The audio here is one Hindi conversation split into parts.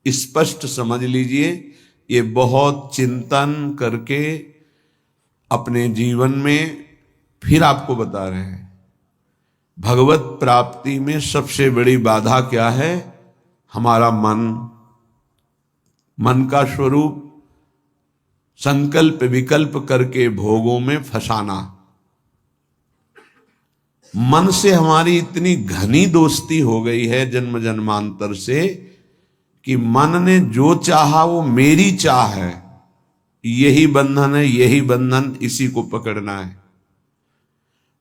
स्पष्ट समझ लीजिए, ये बहुत चिंतन करके अपने जीवन में फिर आपको बता रहे हैं। भगवत प्राप्ति में सबसे बड़ी बाधा क्या है? हमारा मन का स्वरूप संकल्प विकल्प करके भोगों में फंसाना। मन से हमारी इतनी घनी दोस्ती हो गई है जन्म जन्मांतर से कि मन ने जो चाहा वो मेरी चाह है, यही बंधन है, यही बंधन, इसी को पकड़ना है।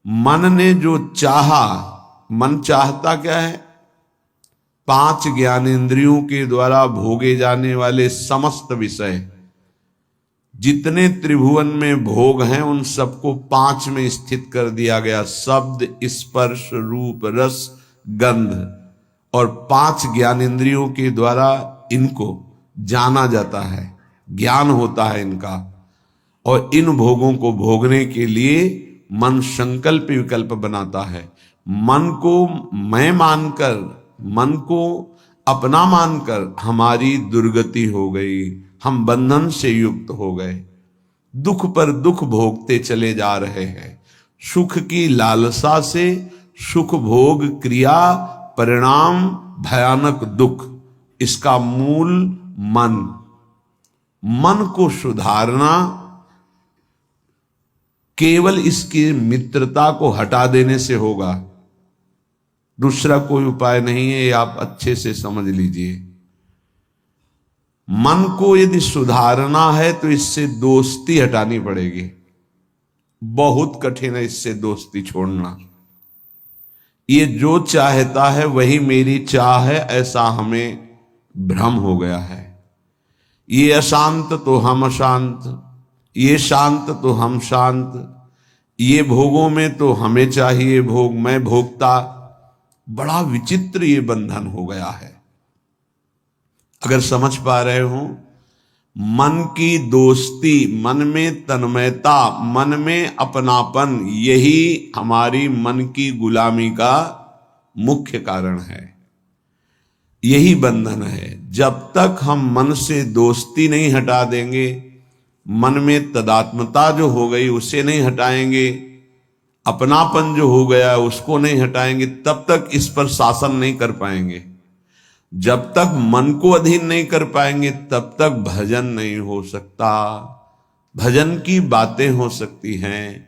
मन ने जो चाहा, मन चाहता क्या है? 5 ज्ञानेंद्रियों के द्वारा भोगे जाने वाले समस्त विषय, जितने त्रिभुवन में भोग हैं उन सबको 5 में स्थित कर दिया गया। शब्द, स्पर्श, रूप, रस, गंध, और 5 ज्ञानेंद्रियों के द्वारा इनको जाना जाता है, ज्ञान होता है इनका। और इन भोगों को भोगने के लिए मन संकल्प विकल्प बनाता है। मन को मैं मानकर, मन को अपना मानकर हमारी दुर्गति हो गई, हम बंधन से युक्त हो गए, दुख पर दुख भोगते चले जा रहे हैं। सुख की लालसा से सुख भोग क्रिया परिणाम भयानक दुख, इसका मूल मन को सुधारना केवल इसकी मित्रता को हटा देने से होगा, दूसरा कोई उपाय नहीं है। ये आप अच्छे से समझ लीजिए। मन को यदि सुधारना है तो इससे दोस्ती हटानी पड़ेगी। बहुत कठिन है इससे दोस्ती छोड़ना। ये जो चाहता है वही मेरी चाह है, ऐसा हमें भ्रम हो गया है। ये अशांत तो हम अशांत, ये शांत तो हम शांत, ये भोगों में तो हमें चाहिए भोग, मैं भोगता। बड़ा विचित्र ये बंधन हो गया है। अगर समझ पा रहे हो, मन की दोस्ती, मन में तन्मयता, मन में अपनापन, यही हमारी मन की गुलामी का मुख्य कारण है, यही बंधन है। जब तक हम मन से दोस्ती नहीं हटा देंगे, मन में तदात्मता जो हो गई उसे नहीं हटाएंगे, अपनापन जो हो गया उसको नहीं हटाएंगे, तब तक इस पर शासन नहीं कर पाएंगे। जब तक मन को अधीन नहीं कर पाएंगे तब तक भजन नहीं हो सकता। भजन की बातें हो सकती हैं,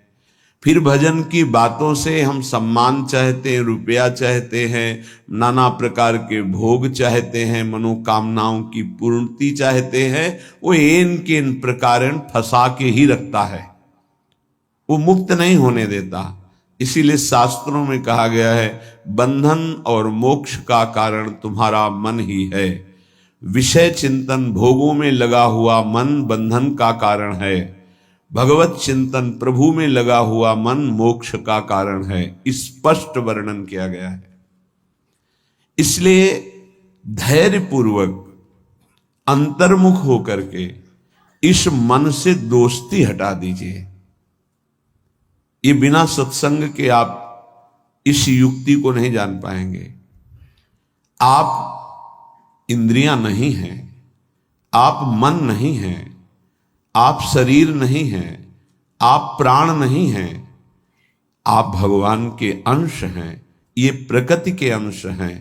फिर भजन की बातों से हम सम्मान चाहते हैं, रुपया चाहते हैं, नाना प्रकार के भोग चाहते हैं, मनोकामनाओं की पूर्ति चाहते हैं। वो इन के इन प्रकार फंसा के ही रखता है, वो मुक्त नहीं होने देता। इसीलिए शास्त्रों में कहा गया है, बंधन और मोक्ष का कारण तुम्हारा मन ही है। विषय चिंतन भोगों में लगा हुआ मन बंधन का कारण है, भगवत चिंतन प्रभु में लगा हुआ मन मोक्ष का कारण है। स्पष्ट वर्णन किया गया है। इसलिए धैर्य पूर्वक अंतर्मुख होकर के इस मन से दोस्ती हटा दीजिए। ये बिना सत्संग के आप इस युक्ति को नहीं जान पाएंगे। आप इंद्रियां नहीं हैं, आप मन नहीं हैं, आप शरीर नहीं हैं, आप प्राण नहीं हैं, आप भगवान के अंश हैं, ये प्रकृति के अंश हैं,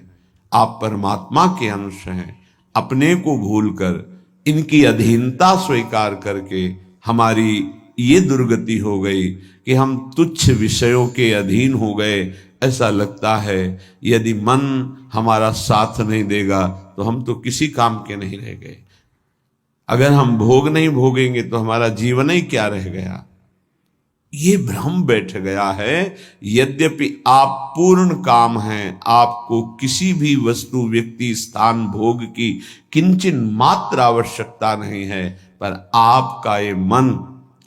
आप परमात्मा के अंश हैं। अपने को भूलकर इनकी अधीनता स्वीकार करके हमारी ये दुर्गति हो गई कि हम तुच्छ विषयों के अधीन हो गए। ऐसा लगता है यदि मन हमारा साथ नहीं देगा तो हम तो किसी काम के नहीं रह गए। अगर हम भोग नहीं भोगेंगे तो हमारा जीवन ही क्या रह गया। ये भ्रम बैठ गया है। यद्यपि आप पूर्ण काम हैं, आपको किसी भी वस्तु व्यक्ति स्थान भोग की किंचन मात्र आवश्यकता नहीं है, पर आपका ये मन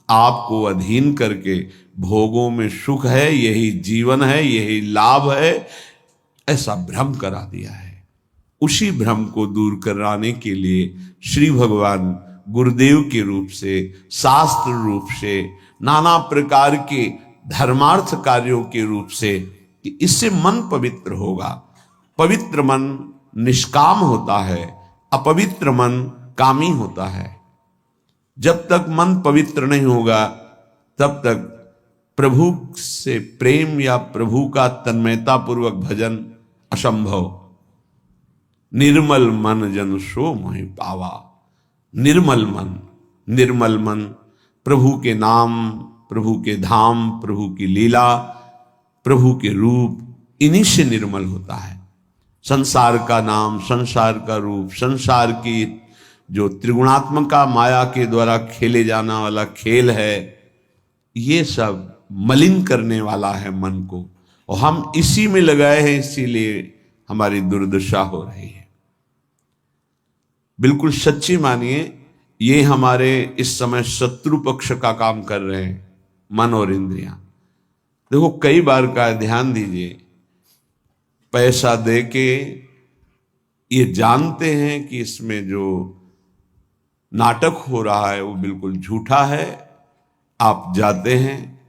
आपको अधीन करके भोगों में सुख है, यही जीवन है, यही लाभ है, ऐसा भ्रम करा दिया है। उसी भ्रम को दूर कराने के लिए श्री भगवान गुरुदेव के रूप से, शास्त्र रूप से, नाना प्रकार के धर्मार्थ कार्यों के रूप से, कि इससे मन पवित्र होगा। पवित्र मन निष्काम होता है, अपवित्र मन कामी होता है। जब तक मन पवित्र नहीं होगा तब तक प्रभु से प्रेम या प्रभु का तन्मयता पूर्वक भजन असंभव। निर्मल मन जन सो मोहि पावा। निर्मल मन प्रभु के नाम, प्रभु के धाम, प्रभु की लीला, प्रभु के रूप, इन्हीं से निर्मल होता है। संसार का नाम, संसार का रूप, संसार की जो त्रिगुणात्मका माया के द्वारा खेले जाना वाला खेल है, ये सब मलिन करने वाला है मन को, और हम इसी में लगाए हैं, इसीलिए हमारी दुर्दशा हो रही है। बिल्कुल सच्ची मानिए, ये हमारे इस समय शत्रु पक्ष का काम कर रहे हैं, मन और इंद्रियां। देखो, कई बार का ध्यान दीजिए, पैसा दे के ये जानते हैं कि इसमें जो नाटक हो रहा है वो बिल्कुल झूठा है। आप जाते हैं,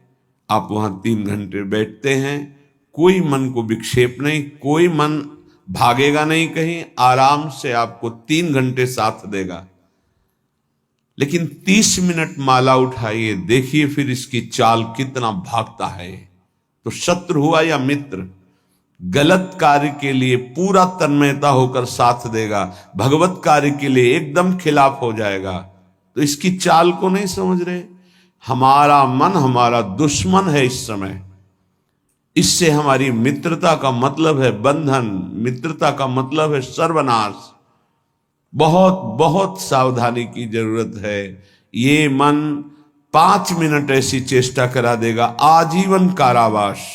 आप वहां 3 घंटे बैठते हैं, कोई मन को विक्षेप नहीं, कोई मन भागेगा नहीं कहीं, आराम से आपको 3 घंटे साथ देगा। लेकिन 30 मिनट माला उठाइए, देखिए फिर इसकी चाल कितना भागता है। तो शत्रु हुआ या मित्र, गलत कार्य के लिए पूरा तन्मयता होकर साथ देगा, भगवत कार्य के लिए एकदम खिलाफ हो जाएगा। तो इसकी चाल को नहीं समझ रहे। हमारा मन हमारा दुश्मन है इस समय। इससे हमारी मित्रता का मतलब है बंधन, मित्रता का मतलब है सर्वनाश। बहुत बहुत सावधानी की जरूरत है। ये मन 5 मिनट ऐसी चेष्टा करा देगा, आजीवन कारावास।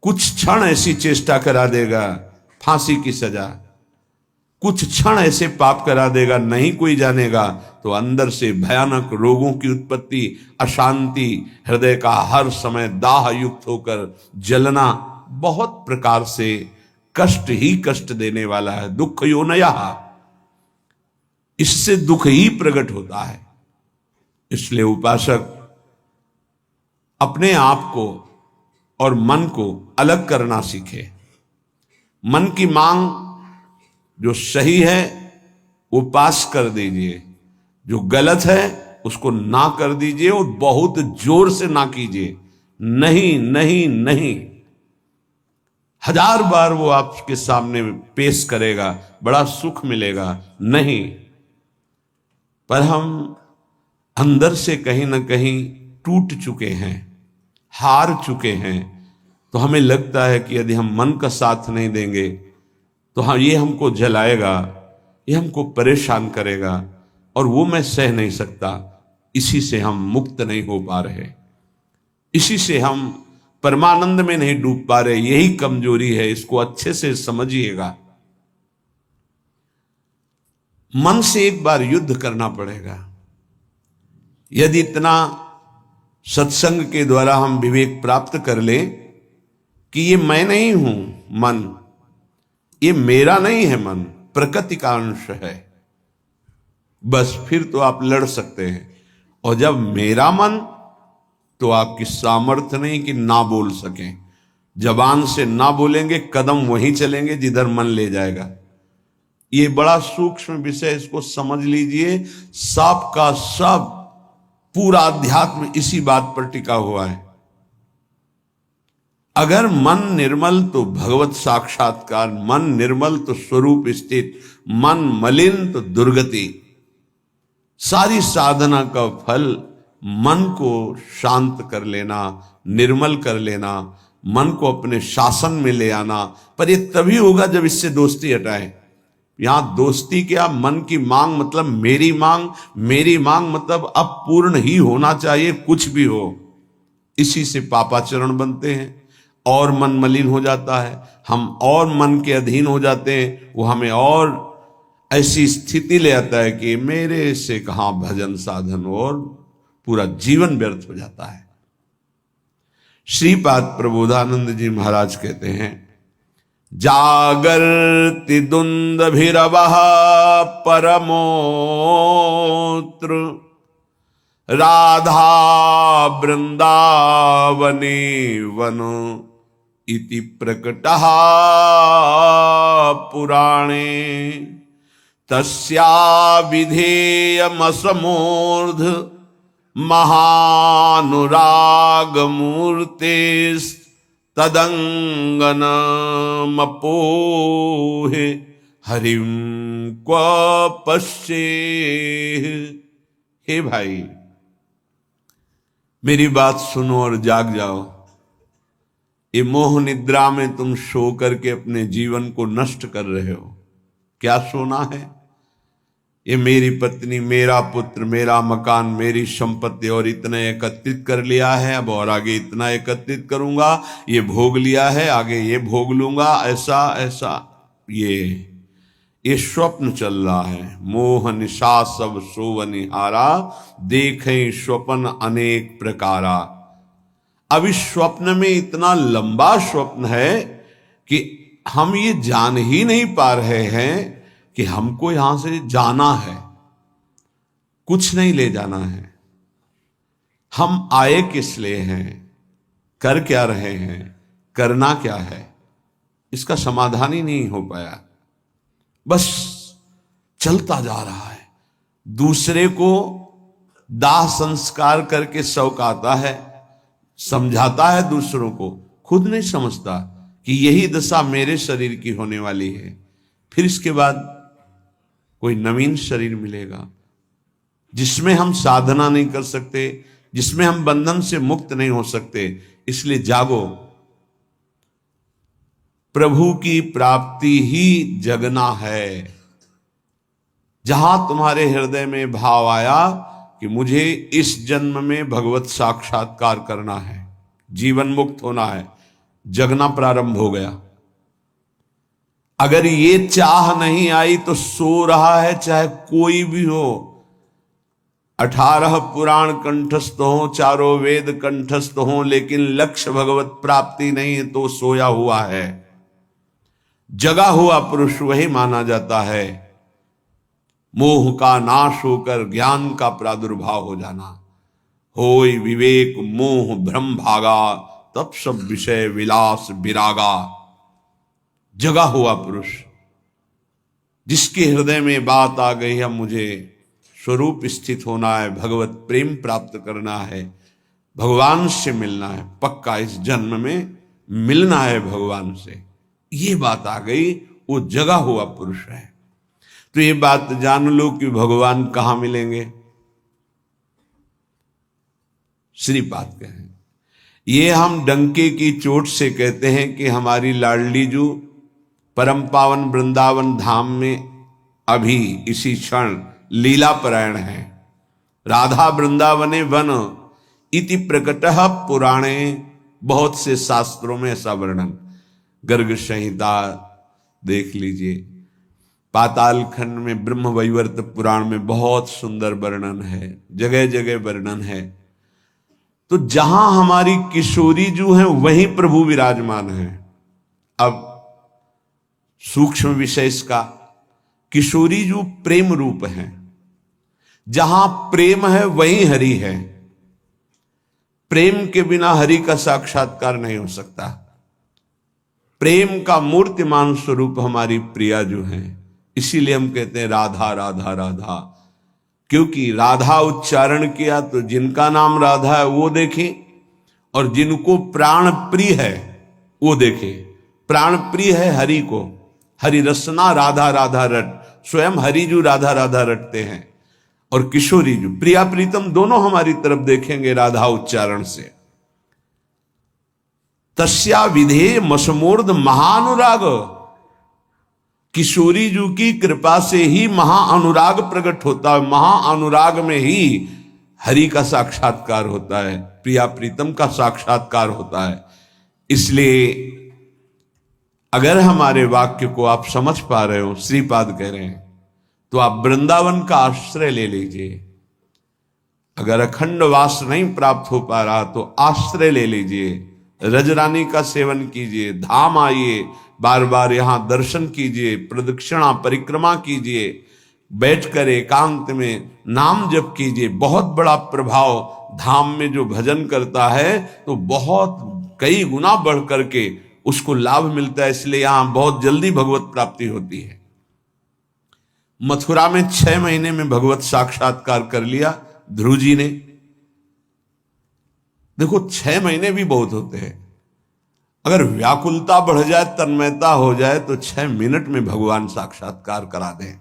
कुछ क्षण ऐसी चेष्टा करा देगा, फांसी की सजा। कुछ क्षण ऐसे पाप करा देगा, नहीं कोई जानेगा, तो अंदर से भयानक रोगों की उत्पत्ति, अशांति, हृदय का हर समय दाह युक्त होकर जलना, बहुत प्रकार से कष्ट ही कष्ट देने वाला है। दुख योनया, इससे दुख ही प्रकट होता है। इसलिए उपासक अपने आप को और मन को अलग करना सीखे। मन की मांग जो सही है वो पास कर दीजिए, जो गलत है उसको ना कर दीजिए, और बहुत जोर से ना कीजिए। नहीं नहीं नहीं, 1000 बार वो आपके सामने पेश करेगा, बड़ा सुख मिलेगा। नहीं, पर हम अंदर से कहीं ना कहीं टूट चुके हैं, हार चुके हैं। तो हमें लगता है कि यदि हम मन का साथ नहीं देंगे तो हाँ, ये हमको जलाएगा, ये हमको परेशान करेगा, और वो मैं सह नहीं सकता। इसी से हम मुक्त नहीं हो पा रहे, इसी से हम परमानंद में नहीं डूब पा रहे। यही कमजोरी है, इसको अच्छे से समझिएगा। मन से एक बार युद्ध करना पड़ेगा। यदि इतना सत्संग के द्वारा हम विवेक प्राप्त कर ले कि ये मैं नहीं हूं, मन ये मेरा नहीं है, मन प्रकृति का अंश है, बस फिर तो आप लड़ सकते हैं। और जब मेरा मन, तो आपकी सामर्थ्य नहीं कि ना बोल सकें। जबान से ना बोलेंगे, कदम वहीं चलेंगे जिधर मन ले जाएगा। ये बड़ा सूक्ष्म विषय, इसको समझ लीजिए। सब का सब पूरा अध्यात्म इसी बात पर टिका हुआ है। अगर मन निर्मल तो भगवत साक्षात्कार, मन निर्मल तो स्वरूप स्थित, मन मलिन तो दुर्गति। सारी साधना का फल मन को शांत कर लेना, निर्मल कर लेना, मन को अपने शासन में ले आना। पर यह तभी होगा जब इससे दोस्ती हटाए। यहां दोस्ती क्या, मन की मांग मतलब मेरी मांग, मेरी मांग मतलब अब पूर्ण ही होना चाहिए, कुछ भी हो। इसी से पापाचरण बनते हैं और मन मलिन हो जाता है। हम और मन के अधीन हो जाते हैं, वो हमें और ऐसी स्थिति ले आता है कि मेरे से कहां भजन साधन, और पूरा जीवन व्यर्थ हो जाता है। श्रीपाद प्रबोधानंद जी महाराज कहते हैं, जागर्ति दुंदभिरवः परमोत्र राधा वृंदावने वनो इति प्रकटः पुराणे तस्या विधेयमसमूर्ध महानुराग मूर्तेस् तदंगनमपोहे हरिम क्व पश्ये। हे भाई, मेरी बात सुनो और जाग जाओ। ये मोह निद्रा में तुम सो करके अपने जीवन को नष्ट कर रहे हो। क्या सोना है? ये मेरी पत्नी, मेरा पुत्र, मेरा मकान, मेरी संपत्ति और इतना एकत्रित कर लिया है, अब और आगे इतना एकत्रित करूंगा, ये भोग लिया है, आगे ये भोग लूंगा, ऐसा ऐसा। ये स्वप्न चल रहा है। मोह निशा सब सोवनिहारा, देखें स्वप्न अनेक प्रकारा। अब इस स्वप्न में इतना लंबा स्वप्न है कि हम ये जान ही नहीं पा रहे हैं कि हमको यहां से जाना है, कुछ नहीं ले जाना है। हम आए किस लिए हैं, कर क्या रहे हैं, करना क्या है, इसका समाधान ही नहीं हो पाया। बस चलता जा रहा है। दूसरे को दाह संस्कार करके सौकाता है, समझाता है दूसरों को, खुद नहीं समझता कि यही दशा मेरे शरीर की होने वाली है। फिर इसके बाद कोई नवीन शरीर मिलेगा जिसमें हम साधना नहीं कर सकते, जिसमें हम बंधन से मुक्त नहीं हो सकते। इसलिए जागो, प्रभु की प्राप्ति ही जगना है। जहां तुम्हारे हृदय में भाव आया कि मुझे इस जन्म में भगवत साक्षात्कार करना है, जीवन मुक्त होना है, जगना प्रारंभ हो गया। अगर ये चाह नहीं आई तो सो रहा है, चाहे कोई भी हो। 18 पुराण कंठस्थ हो, चारों वेद कंठस्थ हो, लेकिन लक्ष्य भगवत प्राप्ति नहीं है तो सोया हुआ है। जगा हुआ पुरुष वही माना जाता है। मोह का नाश होकर ज्ञान का प्रादुर्भाव हो जाना। होय विवेक मोह भ्रम भागा, तब सब विषय विलास विरागा। जगा हुआ पुरुष जिसके हृदय में बात आ गई है, मुझे स्वरूप स्थित होना है, भगवत प्रेम प्राप्त करना है, भगवान से मिलना है, पक्का इस जन्म में मिलना है भगवान से, ये बात आ गई, वो जगा हुआ पुरुष है। तो ये बात जान लो कि भगवान कहां मिलेंगे। श्रीपाद कहें, ये हम डंके की चोट से कहते हैं कि हमारी लाडली जू परम पावन वृंदावन धाम में अभी इसी क्षण लीला परायण है। राधा वृंदावने वन इति प्रकटः पुराणे, बहुत से शास्त्रों में ऐसा वर्णन, गर्ग संहिता देख लीजिए, पाताल खंड में ब्रह्म वैवर्त पुराण में बहुत सुंदर वर्णन है, जगह जगह वर्णन है। तो जहां हमारी किशोरी जो है वहीं प्रभु विराजमान है। अब सूक्ष्म विषय इसका, किशोरी जो प्रेम रूप है, जहां प्रेम है वहीं हरि है। प्रेम के बिना हरि का साक्षात्कार नहीं हो सकता। प्रेम का मूर्तिमान स्वरूप हमारी प्रिया जो है, इसीलिए हम कहते हैं राधा राधा राधा, क्योंकि राधा उच्चारण किया तो जिनका नाम राधा है वो देखे, और जिनको प्राण प्रिय है वो देखे। प्राण प्रिय है हरि को, हरि रसना राधा राधा रट, स्वयं हरि जो राधा राधा रटते हैं, और किशोरी जो प्रिया प्रीतम दोनों हमारी तरफ देखेंगे राधा उच्चारण से। तस्या विधेय मसमूर्ध महानुराग, किशोरी जी की कृपा से ही महाअनुराग प्रकट होता है। महाअनुराग में ही हरि का साक्षात्कार होता है, प्रिया प्रीतम का साक्षात्कार होता है। इसलिए अगर हमारे वाक्य को आप समझ पा रहे हो, श्रीपाद कह रहे हैं, तो आप वृंदावन का आश्रय ले लीजिए। अगर अखंड वास नहीं प्राप्त हो पा रहा तो आश्रय ले लीजिए, रजरानी का सेवन कीजिए, धाम आइए, बार बार यहां दर्शन कीजिए, प्रदक्षिणा परिक्रमा कीजिए, बैठकर एकांत में नाम जप कीजिए। बहुत बड़ा प्रभाव धाम में जो भजन करता है तो बहुत कई गुना बढ़ करके उसको लाभ मिलता है। इसलिए यहां बहुत जल्दी भगवत प्राप्ति होती है। मथुरा में 6 महीने में भगवत साक्षात्कार कर लिया ध्रुव जी ने। देखो 6 महीने भी बहुत होते हैं। अगर व्याकुलता बढ़ जाए, तन्मयता हो जाए, तो 6 मिनट में भगवान साक्षात्कार करा दें।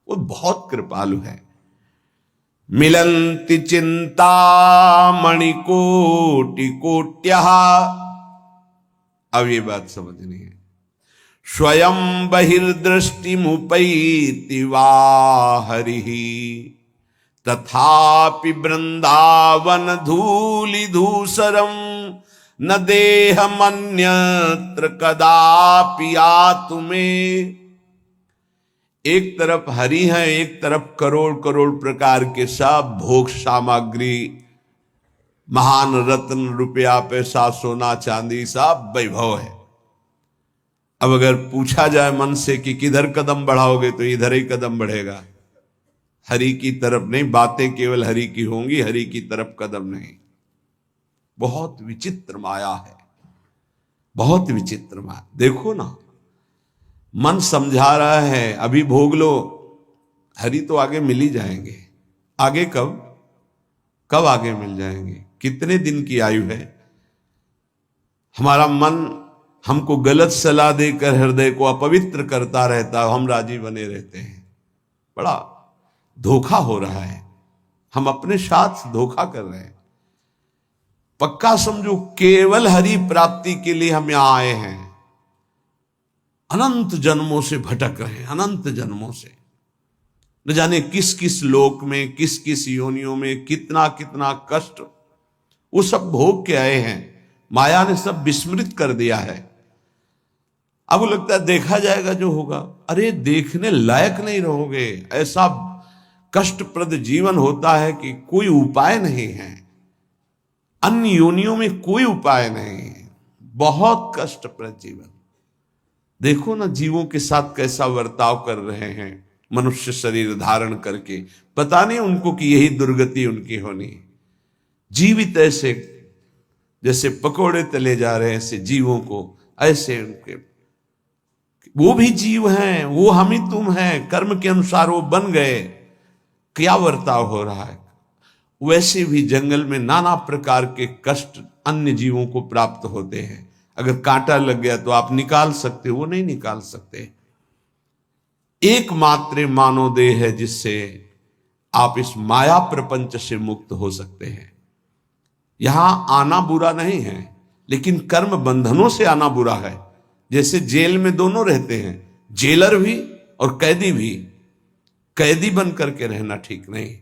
वो बहुत कृपालु है। मिलंति चिंता मणिकोटि कोट्यः, अब ये बात समझनी है। स्वयं बहिर्दृष्टि मुपैति वा हरिः, तथापि वृंदावन धूलि धूसरम न देहमन्यत्र कदापि आतुमे। एक तरफ हरि है, एक तरफ करोड़ करोड़ प्रकार के सब भोग सामग्री, महान रत्न, रुपया, पैसा, सोना, चांदी, सब वैभव है। अब अगर पूछा जाए मन से कि किधर कदम बढ़ाओगे, तो इधर ही कदम बढ़ेगा, हरि की तरफ नहीं। बातें केवल हरि की होंगी, हरि की तरफ कदम नहीं। बहुत विचित्र माया है, बहुत विचित्र माया। देखो ना, मन समझा रहा है अभी भोग लो, हरि तो आगे मिल ही जाएंगे। आगे कब कब आगे मिल जाएंगे? कितने दिन की आयु है? हमारा मन हमको गलत सलाह देकर हृदय को अपवित्र करता रहता, हम राजी बने रहते हैं। बड़ा धोखा हो रहा है, हम अपने साथ धोखा कर रहे हैं। पक्का समझो, केवल हरि प्राप्ति के लिए हम यहां आए हैं। अनंत जन्मों से भटक रहे हैं, अनंत जन्मों से, न जाने किस किस लोक में, किस किस योनियों में कितना कितना कष्ट वो सब भोग के आए हैं। माया ने सब विस्मृत कर दिया है। अब वो लगता है देखा जाएगा जो होगा। अरे देखने लायक नहीं रहोगे। ऐसा कष्टप्रद जीवन होता है कि कोई उपाय नहीं है। अन्य योनियों में कोई उपाय नहीं है। बहुत कष्टप्रद जीवन। देखो ना जीवों के साथ कैसा बर्ताव कर रहे हैं, मनुष्य शरीर धारण करके। पता नहीं उनको कि यही दुर्गति उनकी होनी है। जीवित ऐसे जैसे पकोड़े तले जा रहे हैं, ऐसे जीवों को, ऐसे उनके, वो भी जीव हैं, वो हम ही तुम हैं, कर्म के अनुसार वो बन गए। क्या बर्ताव हो रहा है? वैसे भी जंगल में नाना प्रकार के कष्ट अन्य जीवों को प्राप्त होते हैं। अगर कांटा लग गया तो आप निकाल सकते, वो नहीं निकाल सकते। एकमात्र मानव देह है जिससे आप इस माया प्रपंच से मुक्त हो सकते हैं। यहां आना बुरा नहीं है, लेकिन कर्म बंधनों से आना बुरा है। जैसे जेल में दोनों रहते हैं, जेलर भी और कैदी भी। कैदी बन करके रहना ठीक नहीं,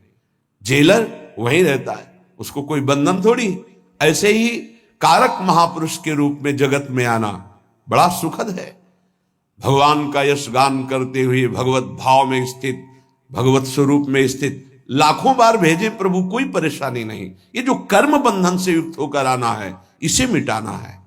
जेलर वहीं रहता है, उसको कोई बंधन थोड़ी। ऐसे ही कारक महापुरुष के रूप में जगत में आना बड़ा सुखद है। भगवान का यश गान करते हुए भगवत भाव में स्थित, भगवत स्वरूप में स्थित लाखों बार भेजे प्रभु, कोई परेशानी नहीं। ये जो कर्म बंधन से युक्त होकर आना है, इसे मिटाना है।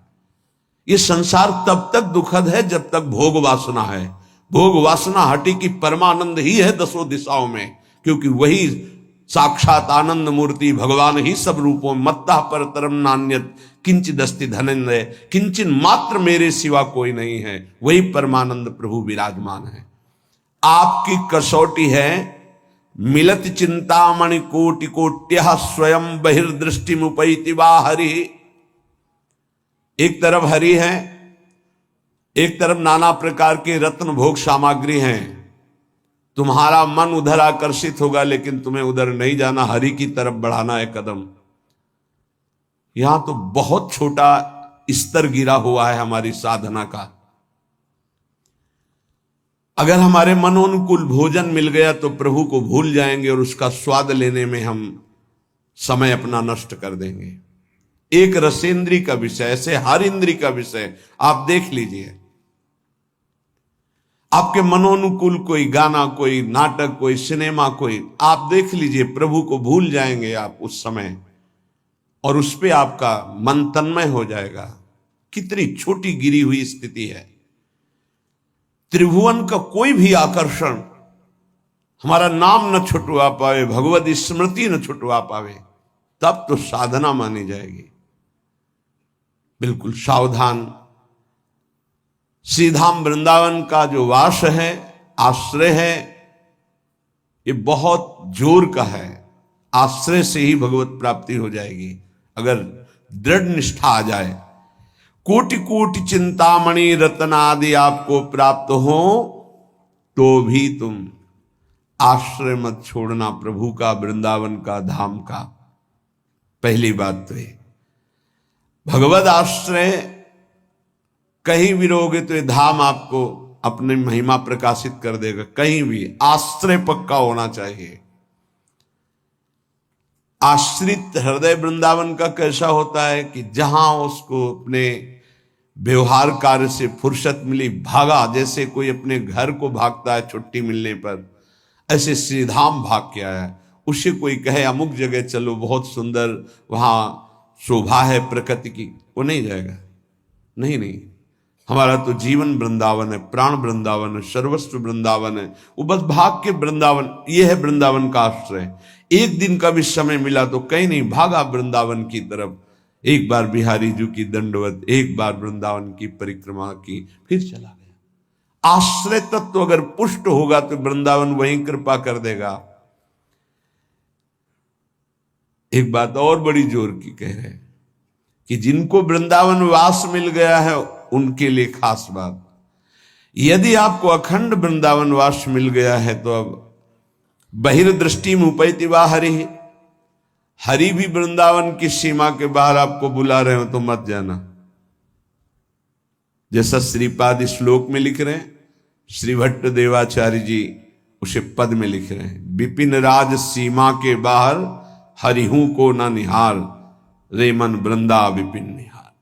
ये संसार तब तक दुखद है जब तक भोग वासना है। भोग वासना हटी की परमानंद ही है दसों दिशाओं में, क्योंकि वही साक्षात आनंद मूर्ति भगवान ही सब रूपों मत्ता पर तरम नान्यत किंचिदस्ति धनंजय, किंचन मात्र मेरे सिवा कोई नहीं है। वही परमानंद प्रभु विराजमान है। आपकी कसौटी है मिलत चिंतामणि कोटि कोट्यः स्वयं बहिर्दृष्टि मुपैति वा हरि। एक तरफ हरि है, एक तरफ नाना प्रकार के रत्न भोग सामग्री हैं। तुम्हारा मन उधर आकर्षित होगा, लेकिन तुम्हें उधर नहीं जाना, हरि की तरफ बढ़ाना है कदम। यहां तो बहुत छोटा स्तर गिरा हुआ है हमारी साधना का। अगर हमारे मनोनुकूल भोजन मिल गया तो प्रभु को भूल जाएंगे और उसका स्वाद लेने में हम समय अपना नष्ट कर देंगे। एक रसेंद्री का विषय, ऐसे हर इंद्री का विषय आप देख लीजिए। आपके मनोनुकूल कोई गाना, कोई नाटक, कोई सिनेमा, कोई आप देख लीजिए, प्रभु को भूल जाएंगे आप उस समय, और उस पे आपका मन तन्मय हो जाएगा। कितनी छोटी गिरी हुई स्थिति है। त्रिभुवन का कोई भी आकर्षण हमारा नाम न छुटवा पावे, भगवत स्मृति न छुटवा पावे, तब तो साधना मानी जाएगी। बिल्कुल सावधान। श्रीधाम वृंदावन का जो वास है, आश्रय है, ये बहुत जोर का है। आश्रय से ही भगवत प्राप्ति हो जाएगी अगर दृढ़ निष्ठा आ जाए। कोटि कोटि चिंतामणि रत्न आदि आपको प्राप्त हो तो भी तुम आश्रय मत छोड़ना, प्रभु का, वृंदावन का, धाम का। पहली बात तो ये भगवद आश्रय कहीं भी रहोगे तो ये धाम आपको अपनी महिमा प्रकाशित कर देगा। कहीं भी आश्रय पक्का होना चाहिए। आश्रित हृदय वृंदावन का कैसा होता है कि जहां उसको अपने व्यवहार कार्य से फुर्सत मिली भागा, जैसे कोई अपने घर को भागता है छुट्टी मिलने पर, ऐसे श्रीधाम भाग के आया। उसे कोई कहे अमुक जगह चलो बहुत सुंदर वहां शोभा है प्रकृति की, वो नहीं जाएगा। नहीं, हमारा तो जीवन वृंदावन है, प्राण वृंदावन है, सर्वस्व वृंदावन है। वो बस भाग के वृंदावन, ये है वृंदावन का आश्रय। एक दिन का भी समय मिला तो कहीं नहीं, भागा वृंदावन की तरफ। एक बार बिहारी जी की दंडवत, एक बार वृंदावन की परिक्रमा की, फिर चला गया। आश्रय तत्व अगर पुष्ट होगा तो वृंदावन वहीं कृपा कर देगा। एक बात और बड़ी जोर की कह रहे हैं कि जिनको वृंदावन वास मिल गया है उनके लिए खास बात। यदि आपको अखंड वृंदावन वास मिल गया है तो अब बहिर्दृष्टि में उपैति वा हरि, हरि भी वृंदावन की सीमा के बाहर आपको बुला रहे हो तो मत जाना। जैसा श्रीपाद श्लोक में लिख रहे हैं, श्री भट्ट देवाचार्य जी उसे पद में लिख रहे हैं, विपिन राज सीमा के बाहर हरिहू को न निहार, रे मन वृंदा विपिन निहार।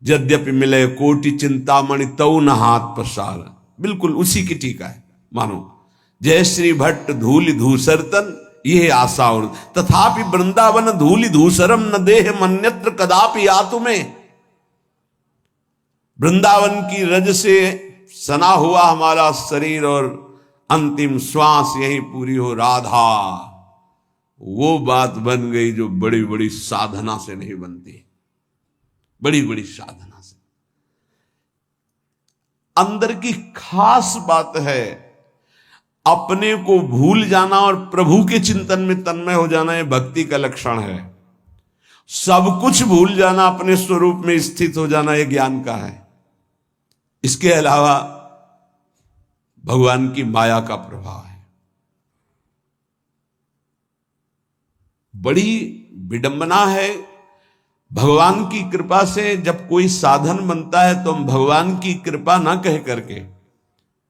यद्यपि मिले कोटि चिंतामणि तऊ न हाथ पसार। बिल्कुल उसी की टीका है मानो। जय श्री भट्ट धूलि धूसरतन ये आशा और, तथापि वृंदावन धूलि धूसरम न देह मन्यत्र कदापि आतु में। वृंदावन की रज से सना हुआ हमारा शरीर और अंतिम श्वास यही पूरी हो राधा, वो बात बन गई जो बड़ी बड़ी साधना से नहीं बनती, बड़ी बड़ी साधना से। अंदर की खास बात है अपने को भूल जाना और प्रभु के चिंतन में तन्मय हो जाना, यह भक्ति का लक्षण है। सब कुछ भूल जाना, अपने स्वरूप में स्थित हो जाना, यह ज्ञान का है। इसके अलावा भगवान की माया का प्रभाव है। बड़ी विडंबना है, भगवान की कृपा से जब कोई साधन बनता है तो हम भगवान की कृपा ना कह करके,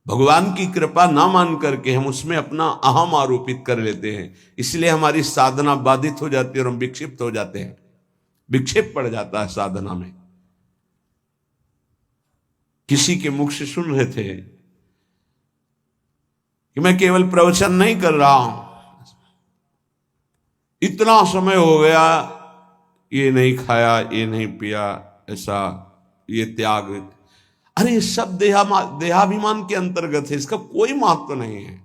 भगवान की कृपा ना मान करके हम उसमें अपना अहम आरोपित कर लेते हैं। इसलिए हमारी साधना बाधित हो जाती है और हम विक्षिप्त हो जाते हैं, विक्षेप पड़ जाता है साधना में। किसी के मुख से सुन रहे थे कि मैं केवल प्रवचन नहीं कर रहा हूं, इतना समय हो गया ये नहीं खाया, ये नहीं पिया, ऐसा ये त्याग। अरे ये सब देहाभिमान के अंतर्गत है, इसका कोई महत्व नहीं है।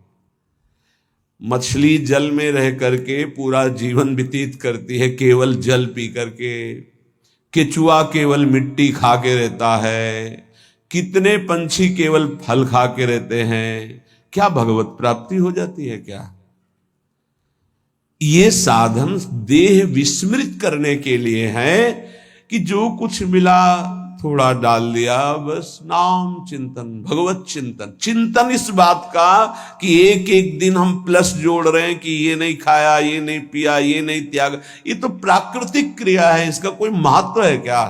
मछली जल में रह करके पूरा जीवन व्यतीत करती है केवल जल पी करके, केचुआ केवल मिट्टी खा के रहता है, कितने पंछी केवल फल खा के रहते हैं। क्या भगवत प्राप्ति हो जाती है क्या? ये साधन देह विस्मृत करने के लिए है कि जो कुछ मिला थोड़ा डाल दिया, बस नाम चिंतन, भगवत चिंतन। चिंतन इस बात का कि एक एक दिन हम प्लस जोड़ रहे हैं कि ये नहीं खाया, ये नहीं पिया, ये नहीं त्याग, ये तो प्राकृतिक क्रिया है, इसका कोई महत्व है क्या?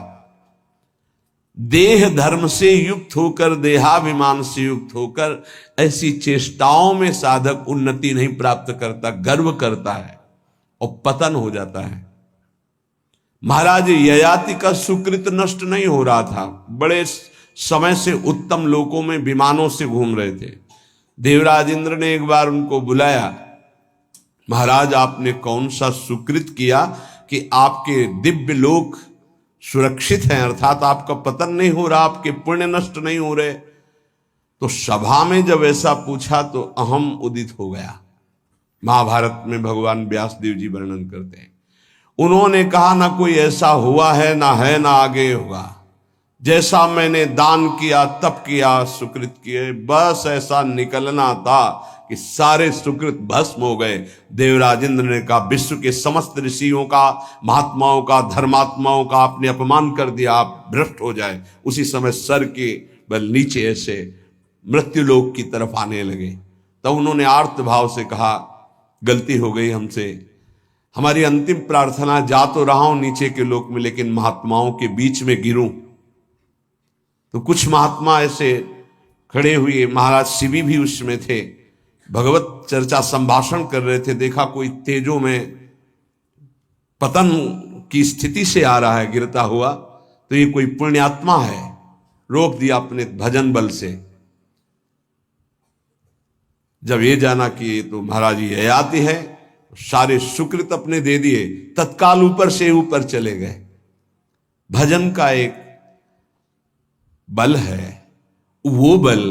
देह धर्म से युक्त होकर, देहाभिमान से युक्त होकर ऐसी चेष्टाओं में साधक उन्नति नहीं प्राप्त करता, गर्व करता है और पतन हो जाता है। महाराज ययाति का सुकृत नष्ट नहीं हो रहा था, बड़े समय से उत्तम लोकों में विमानों से घूम रहे थे। देवराज इंद्र ने एक बार उनको बुलाया, महाराज आपने कौन सा सुकृत किया कि आपके दिव्य लोक सुरक्षित हैं, अर्थात आपका पतन नहीं हो रहा, आपके पुण्य नष्ट नहीं हो रहे। तो सभा में जब ऐसा पूछा तो अहम उदित हो गया। महाभारत में भगवान व्यासदेव जी वर्णन करते हैं, उन्होंने कहा ना कोई ऐसा हुआ है, ना आगे होगा। जैसा मैंने दान किया, तप किया, सुकृत किए, बस ऐसा निकलना था कि सारे सुकृत भस्म हो गए। देवराज इंद्र ने कहा विश्व के समस्त ऋषियों का, महात्माओं का, धर्मात्माओं का आपने अपमान कर दिया, आप भ्रष्ट हो जाए। उसी समय सर के बल नीचे ऐसे मृत्युलोक की तरफ आने लगे। तब उन्होंने आर्त भाव से कहा गलती हो गई हमसे, हमारी अंतिम प्रार्थना, जा तो रहा हूं नीचे के लोक में लेकिन महात्माओं के बीच में गिरूं। तो कुछ महात्मा ऐसे खड़े हुए, महाराज शिवी भी उसमें थे, भगवत चर्चा संभाषण कर रहे थे। देखा कोई तेजों में पतन की स्थिति से आ रहा है गिरता हुआ, तो ये कोई पुण्यात्मा है। रोक दिया अपने भजन बल से। जब ये जाना कि ये तो महाराज ये आती है, सारे सुकृत अपने दे दिए, तत्काल ऊपर से ऊपर चले गए। भजन का एक बल है, वो बल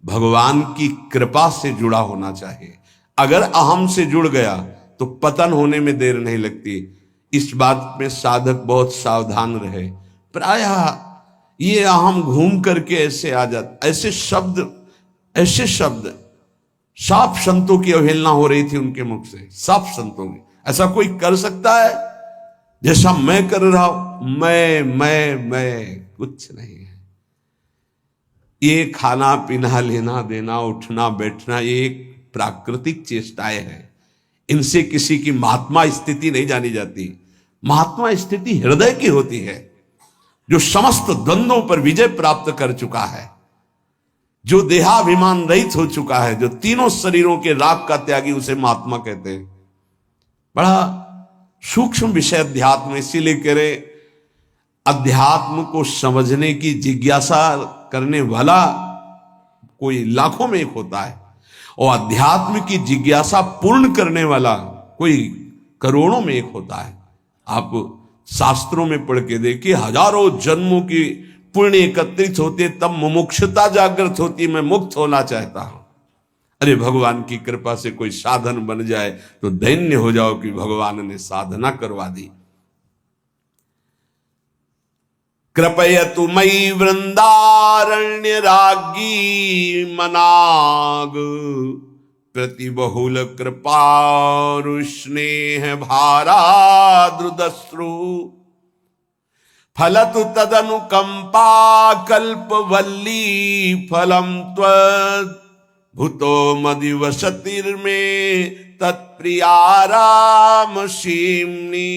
भगवान की कृपा से जुड़ा होना चाहिए। अगर अहम से जुड़ गया तो पतन होने में देर नहीं लगती। इस बात में साधक बहुत सावधान रहे। प्रायः ये अहम घूम करके ऐसे आ जाता, ऐसे शब्द साफ संतों की अवहेलना हो रही थी उनके मुख से, साफ संतों की। ऐसा कोई कर सकता है जैसा मैं कर रहा हूं? मैं कुछ नहीं है। ये खाना पीना, लेना देना, उठना बैठना, ये एक प्राकृतिक चेष्टाएं है। इनसे किसी की महात्मा स्थिति नहीं जानी जाती। महात्मा स्थिति हृदय की होती है, जो समस्त द्वंद्वों पर विजय प्राप्त कर चुका है, जो देहाभिमान रहित हो चुका है, जो तीनों शरीरों के राग का त्यागी, उसे महात्मा कहते हैं। बड़ा सूक्ष्म विषय अध्यात्म, इसीलिए कह रहे अध्यात्म को समझने की जिज्ञासा करने वाला कोई लाखों में एक होता है, और अध्यात्म की जिज्ञासा पूर्ण करने वाला कोई करोड़ों में एक होता है। आप शास्त्रों में पढ़ के देखिए, हजारों जन्मों की पुण्य एकत्रित होते तब मुमुक्षुता जागृत होती, मैं मुक्त होना चाहता हूं। अरे भगवान की कृपा से कोई साधन बन जाए तो धन्य हो जाओ कि भगवान ने साधना करवा दी। कृपयतु मयि वृंदारण्य राज्ञी मनाग, प्रति बहुल कृपारु स्नेह भाराद्रुदश्रु, फलतु तदनुकंपा कल्पवल्ली फलम त्वत्, भूतो मदिवसतिर्मे तत्प्रियाराम सीमनी।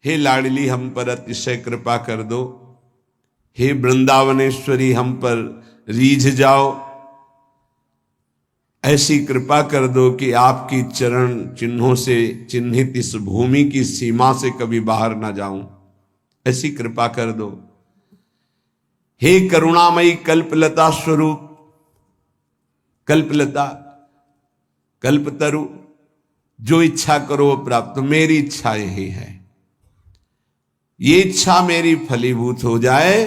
हे लाडली हम पर अतिशय कृपा कर दो, हे वृंदावनेश्वरी हम पर रीझ जाओ, ऐसी कृपा कर दो कि आपकी चरण चिन्हों से चिन्हित इस भूमि की सीमा से कभी बाहर ना जाऊं, ऐसी कृपा कर दो। हे करुणामयी कल्पलता स्वरूप, कल्पलता कल्पतरु, जो इच्छा करो वो प्राप्त। मेरी इच्छा यही है, ये इच्छा मेरी फलीभूत हो जाए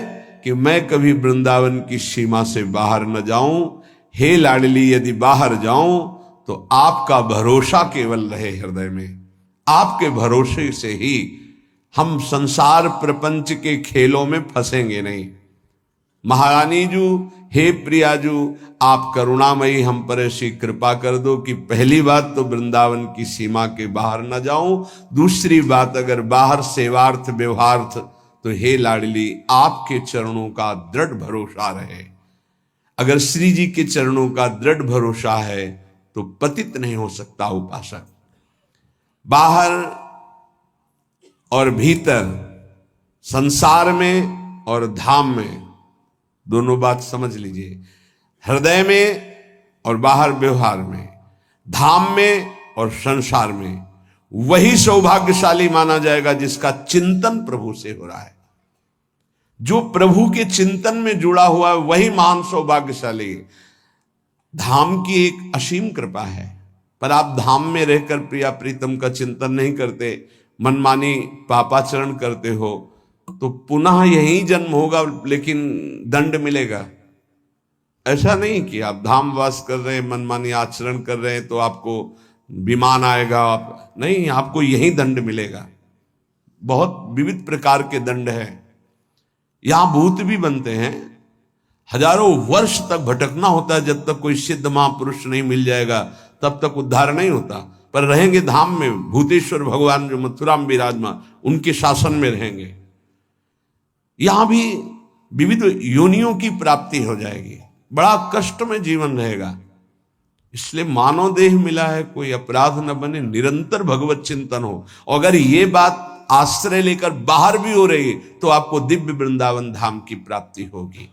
कि मैं कभी वृंदावन की सीमा से बाहर न जाऊं। हे लाडली, यदि बाहर जाऊं तो आपका भरोसा केवल रहे हृदय में। आपके भरोसे से ही हम संसार प्रपंच के खेलों में फंसेंगे नहीं। महारानी जू, हे प्रियाजू, आप करुणामयी हम पर ऐसी कृपा कर दो कि पहली बात तो वृंदावन की सीमा के बाहर न जाऊं, दूसरी बात अगर बाहर सेवार्थ व्यवहार्थ तो हे लाडली आपके चरणों का दृढ़ भरोसा रहे। अगर श्री जी के चरणों का दृढ़ भरोसा है तो पतित नहीं हो सकता उपासक। बाहर और भीतर, संसार में और धाम में, दोनों बात समझ लीजिए। हृदय में और बाहर व्यवहार में, धाम में और संसार में, वही सौभाग्यशाली माना जाएगा जिसका चिंतन प्रभु से हो रहा है। जो प्रभु के चिंतन में जुड़ा हुआ है वही महान सौभाग्यशाली है। धाम की एक असीम कृपा है, पर आप धाम में रहकर प्रिया प्रीतम का चिंतन नहीं करते, मनमानी पापाचरण करते हो, तो पुनः यही जन्म होगा लेकिन दंड मिलेगा। ऐसा नहीं कि आप धाम वास कर रहे हैं, मनमानी आचरण कर रहे हैं तो आपको विमान आएगा, आप नहीं, आपको यही दंड मिलेगा। बहुत विविध प्रकार के दंड है। यहां भूत भी बनते हैं, हजारों वर्ष तक भटकना होता है, जब तक कोई सिद्ध महापुरुष नहीं मिल जाएगा तब तक उद्धार नहीं होता। पर रहेंगे धाम में, भूतेश्वर भगवान जो मथुरा में विराजमान, उनके शासन में रहेंगे, यहां भी विविध योनियों की प्राप्ति हो जाएगी, बड़ा कष्ट में जीवन रहेगा। इसलिए मानव देह मिला है, कोई अपराध न बने, निरंतर भगवत चिंतन हो। और अगर ये बात आश्रय लेकर बाहर भी हो रही है तो आपको दिव्य वृंदावन धाम की प्राप्ति होगी।